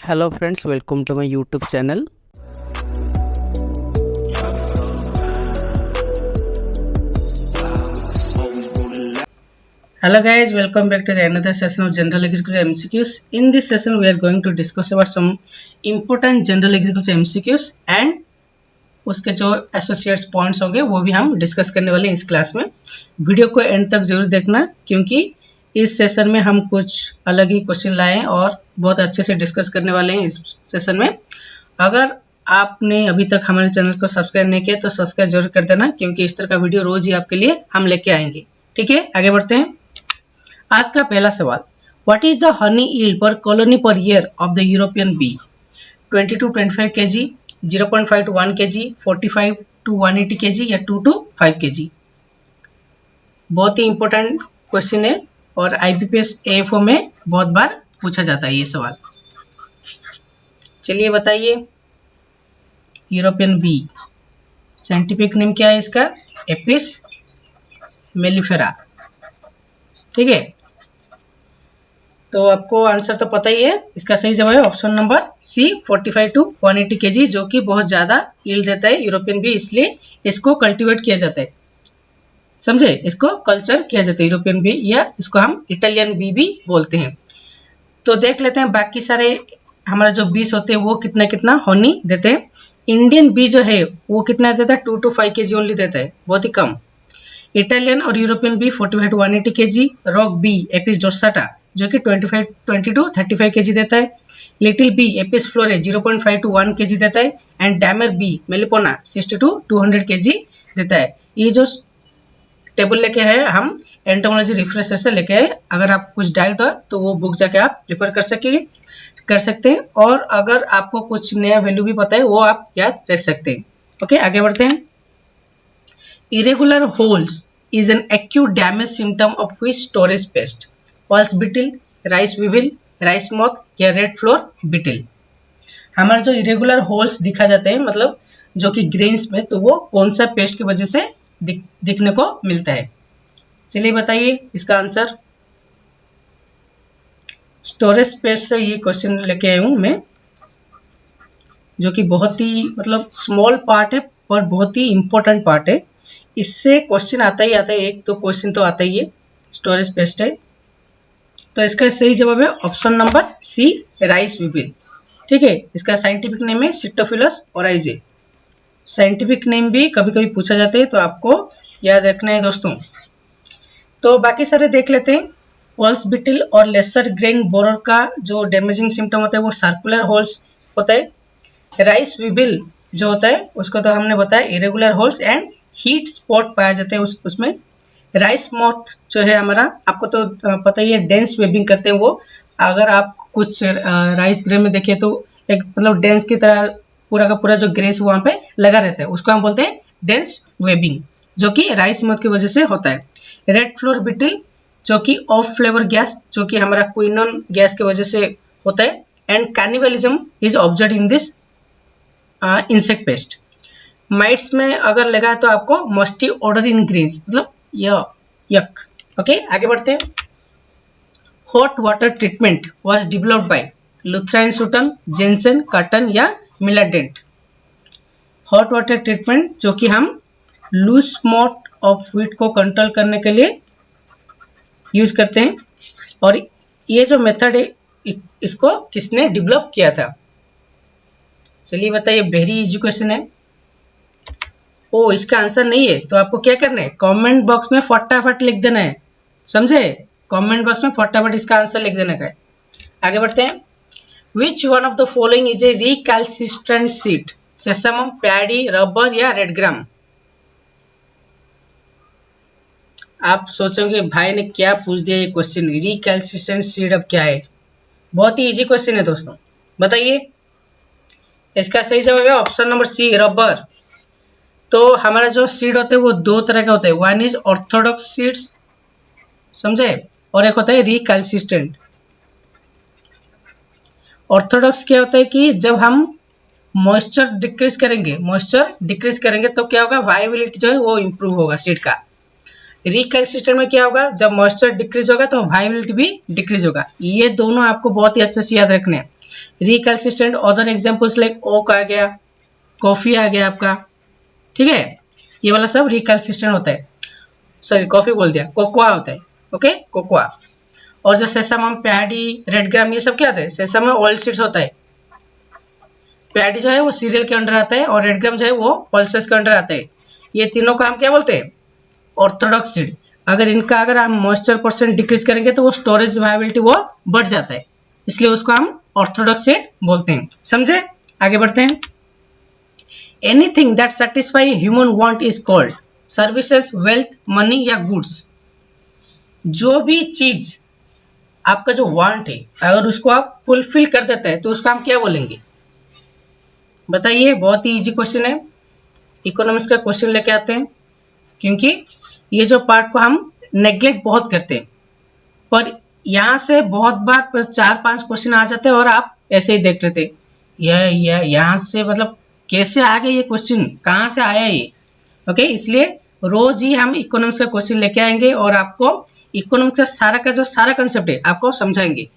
Hello friends, welcome to my YouTube channel. Hello guys, welcome back to the another session of General Agriculture MCQs. In this session we are going to discuss about some important General Agriculture MCQs and उसके जो associates points होंगे वो भी हम discuss करने वाले हैं इस क्लास में। वीडियो को एंड तक जरूर देखना क्योंकि इस सेशन में हम कुछ अलग ही क्वेश्चन लाए हैं और बहुत अच्छे से डिस्कस करने वाले हैं इस सेशन में। अगर आपने अभी तक हमारे चैनल को सब्सक्राइब नहीं किया तो सब्सक्राइब जरूर कर देना क्योंकि इस तरह का वीडियो रोज ही आपके लिए हम लेके आएंगे। ठीक है, आगे बढ़ते हैं। आज का पहला सवाल, what is the honey yield per colony per year of the European bee? 20 to 25 kg, 0.5 to 1 kg, 45 to 180 kg या 2 to 5 kg? बहुत ही इंपॉर्टेंट क्वेश्चन है और IBPS AFO में बहुत बार पूछा जाता है ये सवाल। चलिए बताइए, यूरोपियन बी साइंटिफिक नेम क्या है इसका? Apis mellifera. ठीक है, तो आपको आंसर तो पता ही है। इसका सही जवाब है option number C, 45 to 180 kg, जो कि बहुत ज़्यादा यील्ड देता है यूरोपियन बी, इसलिए इसको कल्टीवेट किया जाता है। समझे, इसको कल्चर किया जाता है यूरोपियन बी, या इसको हम इटालियन बी भी बोलते हैं। तो देख लेते हैं बाकी सारे हमारा जो बीज होते हैं वो कितना कितना हनी देते हैं। इंडियन बी जो है वो कितना देता है? 2 to 5 kg ओनली देता है, बहुत ही कम। इटालियन और European bee 45 to 180 kg। Rock bee Apis dorsata जो कि 20 to 35 kg देता है। Little bee Apis florea 0.5 to 1 kg देता है। And dammar bee Melipona 60 to 200 kg देता है। ये जो टेबल लेके आए हम एंटोमोलॉजी रिफ्रेशर से लेके आए। अगर आप कुछ डाउट हो तो वो बुक जाके आप प्रिपेयर कर सकते हैं, और अगर आपको कुछ नया वैल्यू भी पता है वो आप याद रख सकते हैं। ओके, आगे बढ़ते हैं। Irregular holes is an acute damage symptom of which storage paste? Pulse बिटिल, rice weevil, rice moth या रेड फ्लोर बिटिल? हमारे जो इरेगुलर होल्स दिखा जाते हैं मतलब जो कि ग्रेन्स में, तो वो कौन सा पेस्ट की वजह से दिखने को मिलता है? चलिए बताइए इसका आंसर। स्टोरेज पेस्ट से ये क्वेश्चन लेके आया हूं मैं, जो कि बहुत ही मतलब स्मॉल पार्ट है और बहुत ही इंपॉर्टेंट पार्ट है। इससे क्वेश्चन आता ही आता है, एक तो क्वेश्चन तो आता ही है, स्टोरेज पेस्ट है। तो इसका सही जवाब है option number C, rice weevil. ठीक है, इसका साइंटिफिक नेम है सिट्टोफिलस ओराइजे। साइंटिफिक नेम भी कभी कभी पूछा जाता है तो आपको याद रखना है दोस्तों। तो बाकी सारे देख लेते हैं। पल्स बिटिल और लेसर ग्रेन बोरर का जो डैमेजिंग सिम्टम होता है वो सर्कुलर होल्स होता है। राइस विविल जो होता है उसको तो हमने बताया irregular holes and heat spot पाया जाता है उसमें। राइस मॉथ जो है हमारा, आपको तो पता ही है, डेंस वेबिंग करते हैं वो। अगर आप कुछ राइस ग्रेन में देखें तो एक मतलब डेंस की तरह पूरा का पूरा जो ग्रेस वहां पे लगा रहता है, उसको हम बोलते हैं डेंस वेबिंग, जो कि राइस मॉथ की वजह से होता है। रेड फ्लोर बिटिल जो कि ऑफ फ्लेवर गैस, जो कि हमारा क्विनोन गैस की वजह से होता है। And cannibalism is observe in this insect pest. Mites में अगर लगा तो आपको मस्टी ऑर्डर इन ग्रेन्स मतलब यक। ओके, आगे बढ़ते हैं। Hot water treatment was developed by लुथराइन सुटन, जेंसन, कार्टन या मिलाडेंट? हॉट वाटर ट्रीटमेंट जो कि हम लूज स्पॉट ऑफ व्हीट को कंट्रोल करने के लिए यूज करते हैं, और ये जो मेथड है इसको किसने डेवलप किया था? चलिए बताइए, वेरी इजी क्वेश्चन है। ओ, इसका आंसर नहीं है तो आपको क्या करना है? कमेंट बॉक्स में फटाफट लिख देना है, समझे? कमेंट बॉक्स में फटाफट इसका आंसर लिख देने का है। आगे बढ़ते हैं। Which one of the following is a recalcitrant seed? Sesamum, paddy, rubber या रेड ग्राम? आप सोचोगे भाई ने क्या पूछ दिया ये क्वेश्चन, रिकैल्सिस्ट्रेंट सीड अब क्या है? बहुत ही इजी क्वेश्चन है दोस्तों, बताइए। इसका सही जवाब है ऑप्शन नंबर सी, रबर। तो हमारा जो सीड होते हैं वो दो तरह का होता है, वन इज ऑर्थोडॉक्स सीड्स, समझे, और एक होता है रिकैल्सिस्ट्रेंट। ऑर्थोडॉक्स क्या होता है कि जब हम मॉइस्चर डिक्रीज करेंगे तो क्या होगा? वायबिलिटी जो है वो इंप्रूव होगा सीड का। रिकैल्सिस्ट्रेंट में क्या होगा? जब मॉइस्चर डिक्रीज होगा तो वायबिलिटी भी डिक्रीज होगा। ये दोनों आपको बहुत ही अच्छे से याद रखने हैं। रिकैल्सिस्ट्रेंट अदर एग्जांपल्स लाइक ओक आ गया, कॉफी आ गया आपका, ठीक है, ये वाला सब रिकैल्सिस्ट्रेंट होता है। सॉरी कॉफी बोल दिया, कोकोआ होता है, ओके कोकोआ। और जो सेसम, पैडी, रेड ग्राम, ये सब क्या होता है, सेसम में ऑयल सीड्स होता है, पैडी जो है वो सीरियल के अंडर आता है और रेड ग्राम जो है वो पल्सेस के अंडर आता है। ये तीनों का हम क्या बोलते हैं, ऑर्थोडॉक्स सीड। अगर हम मॉइस्चर परसेंट डिक्रीज करेंगे तो वो स्टोरेज वायबिलिटी वो बढ़ जाता है, इसलिए उसको हम ऑर्थोडॉक्स सीड बोलते हैं। समझे, आगे बढ़ते हैं। Anything that satisfy human want is called services, wealth, money या गुड्स। जो भी चीज आपका जो वांट है अगर उसको आप फुलफिल कर देते हैं तो उसको हम क्या बोलेंगे, बताइए। बहुत ही इजी क्वेश्चन है, इकोनॉमिक्स का क्वेश्चन लेके आते हैं, क्योंकि ये जो पार्ट को हम नेग्लेक्ट बहुत करते हैं, पर यहाँ से बहुत बार 4-5 क्वेश्चन आ जाते हैं और आप ऐसे ही देख लेते हैं, यह यहाँ से मतलब कैसे आ गए ये क्वेश्चन, कहाँ से आया ये, ओके। इसलिए रोज ही हम इकोनॉमिक्स का क्वेश्चन लेके आएंगे और आपको इकोनॉमिक्स का जो सारा कंसेप्ट है आपको समझाएंगे।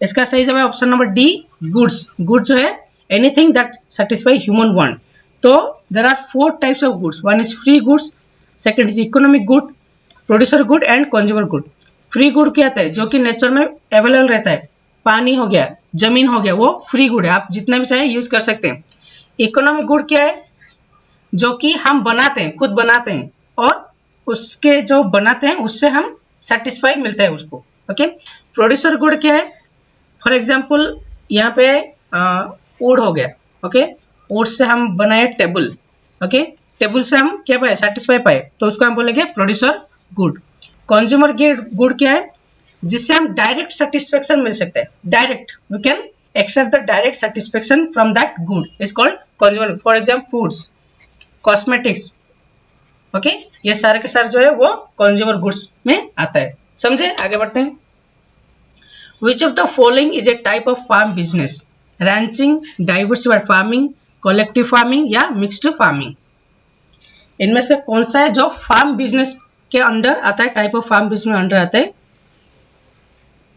इसका सही जवाब option number D, goods. Goods जो है anything that satisfy human want. तो there are 4 types of goods, one is free goods, second is economic good, producer good and consumer good. Free good क्या होता है, जो कि नेचर में available रहता है, पानी हो गया, जमीन हो गया, वो फ्री गुड है, आप जितना भी चाहे यूज कर सकते हैं। इकोनॉमिक गुड क्या है, जो कि हम बनाते हैं, खुद बनाते हैं और उसके जो बनाते हैं उससे हम सेटिस्फाई मिलता है उसको, ओके। प्रोड्यूसर गुड क्या है, फॉर एग्जाम्पल यहाँ पे वुड हो गया, ओके, वुड से हम बनाए टेबल, ओके, टेबल से हम क्या पाए, सेटिस्फाई पाए, तो उसको हम बोलेंगे प्रोड्यूसर गुड। कंज्यूमर गुड क्या है, जिससे हम डायरेक्ट सेटिस्फेक्शन मिल सकता है, direct we can extract the direct satisfaction from that good is called consumer. For example foods, cosmetics, okay, ये सारे के सारे जो है वो कंज्यूमर गुड्स में आता है। समझे, आगे बढ़ते हैं। Which of the following is a type of farm business, ranching, diversified farming, collective farming या मिक्स्ड फार्मिंग। इनमें से कौन सा है जो फार्म बिजनेस के अंडर आता है, type of farm business under आता है,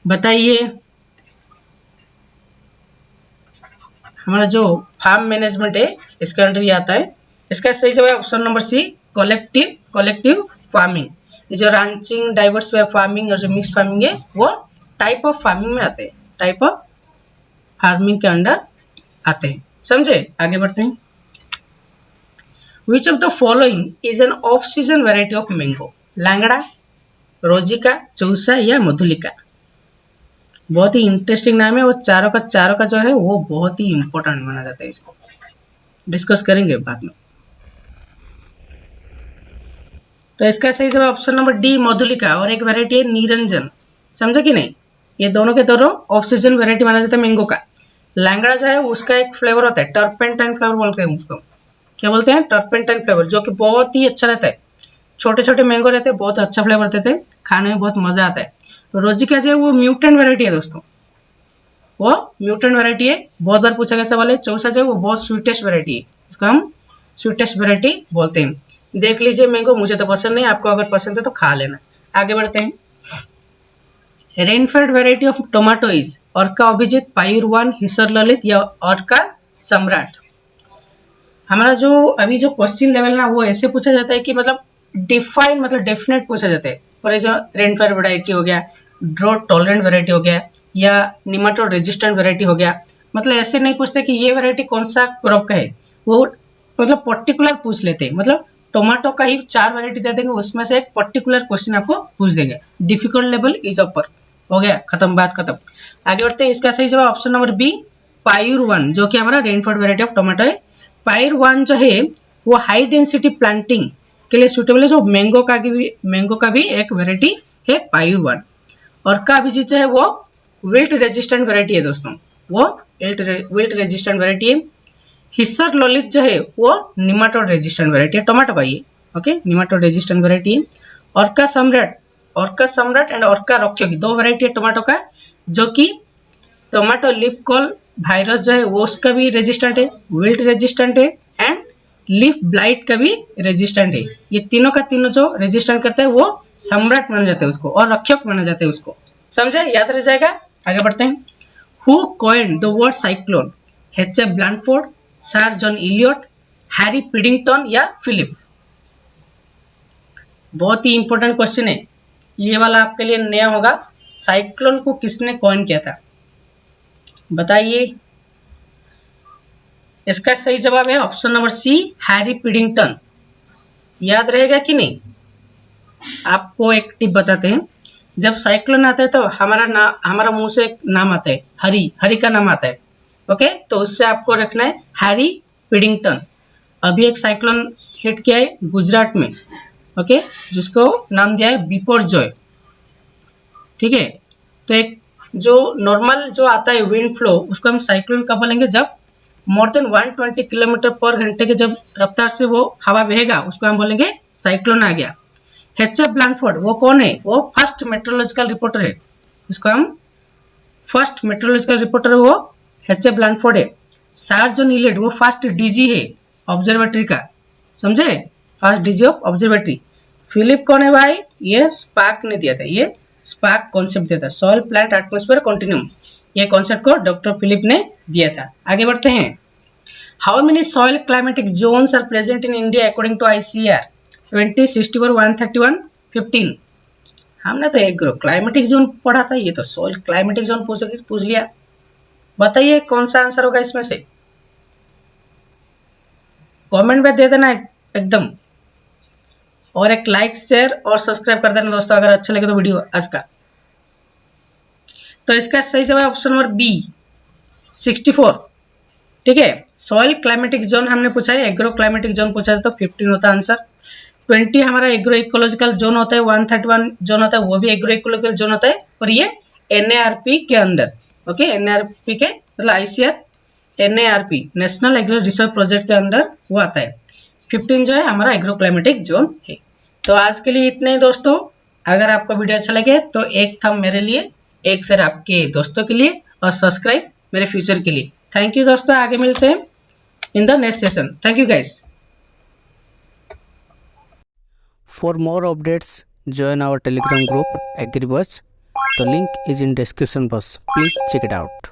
बताइए। हमारा जो फार्म मैनेजमेंट है इसके अंडर ये आता है। इसका सही जवाब option number C, collective farming. ये जो रैंचिंग, डाइवर्सिफाइड फार्मिंग और जो मिक्स फार्मिंग है वो टाइप ऑफ फार्मिंग में आते हैं, टाइप ऑफ फार्मिंग के अंडर आते हैं। समझे, आगे बढ़ते हैं। Which of the following is an off season variety of mango, Langra, रोजिका, चौसा या मधुलिका। बहुत ही इंटरेस्टिंग नाम है और चारों का जो है वो बहुत ही इंपॉर्टेंट माना जाता है, इसको डिस्कस करेंगे बाद में। तो इसका सही जवाब ऑप्शन नंबर डी, मधुलिका। और एक वेराइटी है निरंजन, समझे कि नहीं, ये दोनों के दोनों ऑफ सीजन वेराइटी माना जाता है मैंगो का। लैंगड़ा जो है उसका एक फ्लेवर होता है, टर्पेंटाइन फ्लेवर बोलते हैं उसको, क्या बोलते हैं, टर्पेंटाइन फ्लेवर, जो कि बहुत ही अच्छा रहता है। छोटे छोटे मैंगो रहते हैं, बहुत अच्छा फ्लेवर देते हैं, खाने में बहुत मजा आता है। तो रोजिका जो है वो म्यूटेंट वेराइटी है दोस्तों, वो म्यूटेंट वेराइटी है, बहुत बार पूछा गया सवाल है। चौसा जो है वो बहुत स्वीटेस्ट वेराइटी है, इसको हम स्वीटेस्ट वेराइटी बोलते हैं। देख लीजिए मैंगो, मुझे तो पसंद नहीं, आपको अगर पसंद है तो खा लेना। आगे बढ़ते हैं। Rainfed variety of tomato is Arka Abhijit, Paiyur 1, Hisar Lalit या अर्का सम्राट। हमारा जो अभी जो क्वेश्चन लेवल ना वो ऐसे पूछा जाता है कि मतलब डिफाइन, मतलब डेफिनेट पूछा जाता है। फॉर एग्जाम्पल रेनफेड वेराइटी हो गया, ड्रॉट टॉलरेंट वेराइटी हो गया या निमाटोड रेजिस्टेंट वेराइटी हो गया। मतलब ऐसे नहीं पूछते कि ये वेराइटी कौन सा क्रॉप का है, वो मतलब पर्टिकुलर पूछ लेते हैं। मतलब टोमेटो का ही 4 वेराइटी दे देंगे, उसमें से एक पर्टिकुलर क्वेश्चन आपको पूछ देंगे। डिफिकल्ट लेवल इज अपर, हो गया, खत्म, बात खत्म। आगे बढ़ते हैं। इसका सही जवाब ऑप्शन नंबर बी, पायुर 1, जो कि हमारा रेनफेड वेराइटी ऑफ टोमेटो है। पायुर 1 जो है वो हाई डेंसिटी प्लांटिंग के लिए सुटेबल है, जो मैंगो का भी एक वेराइटी है पायुर 1। और का अभिजीत जो है वो विल्ट रेजिस्टेंट वेराइटी है दोस्तों, वो विल्ट रेजिस्टेंट वेराइटी है। हिस्सर ललित जो है वो निमाटोड रेजिस्टेंट वेराइटी है, टोमेटो का ये, ओके, निमाटोड रेजिस्टेंट वेराइटी है। अर्का सम्राट एंड अर्का रॉक्योगी 2 वेराइटी है टोमेटो का, जो कि टोमेटो लीफ कॉल वायरस जो है वो उसका भी रेजिस्टेंट है, विल्ट रेजिस्टेंट है एंड लीफ ब्लाइट का भी रेजिस्टेंट है। ये तीनों का तीनों जो रेजिस्टेंट करता है वो सम्राट माना जाता है उसको, और रक्षक माना जाता है उसको। समझे, याद रह जाएगा। आगे बढ़ते हैं। Who coined the word cyclone? H F. Blanford, sir John Eliot, Harry Piddington या फिलिप? बहुत ही इंपॉर्टेंट क्वेश्चन है ये वाला, आपके लिए नया होगा। साइक्लोन को किसने कॉइन किया था बताइए। इसका सही जवाब है ऑप्शन नंबर सी, हैरी पिडिंगटन। याद रहेगा कि नहीं? आपको एक टिप बताते हैं, जब साइक्लोन आता है तो हमारा मुंह से एक नाम आता है, हरी का नाम आता है। ओके, तो उससे आपको रखना है हैरी पिडिंगटन। अभी एक साइक्लोन हिट किया है गुजरात में, ओके, जिसको नाम दिया है बिपरजॉय। ठीक है, तो एक जो नॉर्मल जो आता है विंड फ्लो, उसको हम साइक्लोन कब बोलेंगे? जब मोर देन 120 किलोमीटर पर घंटे के जब रफ्तार से वो हवा बहेगा, उसको हम बोलेंगे साइक्लोन आ गया। एच.एफ. ब्लैंडफोर्ड वो कौन है? वो फर्स्ट मेट्रोलॉजिकल रिपोर्टर है, इसको हम फर्स्ट मेट्रोलॉजिकल रिपोर्टर वो एच.एफ. ब्लैंडफोर्ड है। सर जॉन इलियट वो फर्स्ट डीजी है ऑब्जर्वेटरी का, समझे? First DG of observatory. Philip कौन है भाई? ये स्पार्क ने दिया था, ये स्पार्क कॉन्सेप्ट दिया था, सॉइल प्लांट एटमॉस्फेयर कंटिन्यूम। ये कॉन्सेप्ट को डॉक्टर फिलिप ने दिया था। आगे बढ़ते हैं। How many soil climatic zones are present in India according to ICAR? 20, 64, 131, 15? हमने तो एग्रो क्लाइमेटिक जोन पढ़ा था, ये तो सॉइल क्लाइमेटिक जोन पूछ लिया। बताइए कौन सा आंसर होगा इसमें से? कमेंट में दे देना एकदम, और एक लाइक शेयर और सब्सक्राइब कर देना दोस्तों, अगर अच्छा लगे तो वीडियो आज का। तो इसका सही जवाब ऑप्शन नंबर बी, 64। ठीक है, सॉइल क्लाइमेटिक जोन हमने पूछा है, एग्रो क्लाइमेटिक जोन पूछा है तो 15 होता है आंसर। 20 हमारा एग्रो इकोलॉजिकल जोन होता है, 131 जोन होता है वो भी एग्रो इकोलॉजिकल जोन होता है, और ये NARP के अंदर, ओके, NARP के मतलब ICAR NARP national agro research project के अंदर वो आता है। 15 जो है हमारा एग्रो क्लाइमेटिक जोन है। तो आज के लिए इतने ही दोस्तों। अगर आपको वीडियो अच्छा लगे तो एक थंब मेरे लिए, एक शेयर आपके दोस्तों के लिए, और सब्सक्राइब मेरे फ्यूचर के लिए। थैंक यू दोस्तों, आगे मिलते हैं in the next session. Thank you guys. For more updates, join our Telegram group AgriBuzz. The link is in description box. Please check it out.